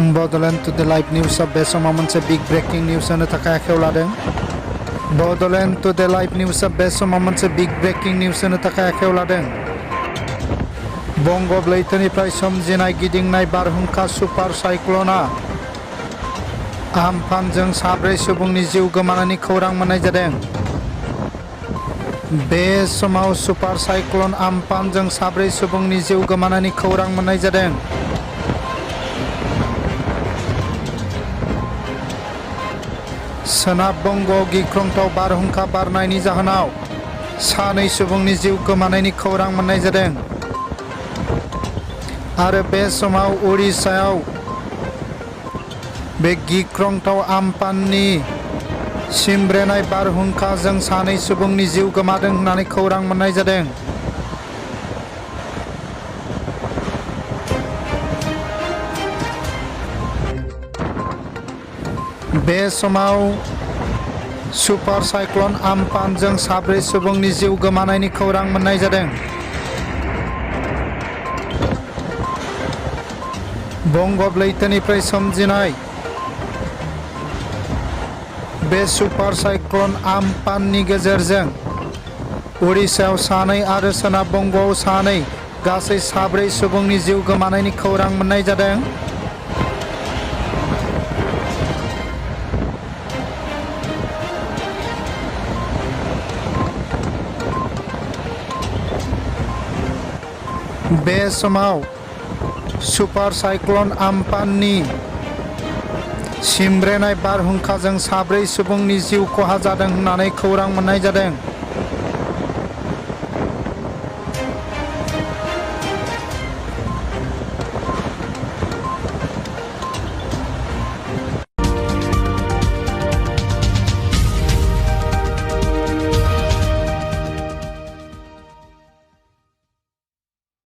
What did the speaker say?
Bodoland to the live news of best moment big breaking news and attack akhewladeng. Bodoland to the live news of best moment big breaking news and attack akhewladeng. Bongo Blaitaniफ्राय सोमजिनाय गिदिंनाय बारहुंखा super साइक्लना आम्फानजों 4 सुबुंनि जिउ गोमानायनि खौरां मोननाय जादों। बे समाव सुपार साइक्लन आम्फानजों 4 सुबुंनि जिउ गोमानायनि खौरां मोननाय जादों। सोनाब बंग'आव गिख्रंथाव बारहुंखा बारनायनि जाहोनाव 2 सुबुंनि जिउ गोमानायनि खौरां मोननाय जादों। आरो बे समाव उड़िसायाव बे गिख्रंथाव आम्फाननि सिमब्रेनाय बारहुंखाजों 2 सुबुंनि जिउ गोमादों होननानै खौरां मोननाय जादों। बे समाव सुपार साइक्लन आम्फानजों 4 सुबुंनि जिउ गोमानायनि खौरां मोननाय जादों। बंग' लैथोनिफ्राय सोमजिनाय बे सुपार साइक्लन आम्फाननि गेजेरजों उड़िसायाव 2 आरो सोनाब बंग'आव 2 गासै 4 सुबुंनि जिउ गोमानायनि खौरां मोननाय जादों। बे समाव सुपार साइक्लन आम्फाननि सिमब्रेनाय बारहुंखाजों 4 सुबुंनि जिउ खहा जादों होननानै खौरां मोननाय जादों।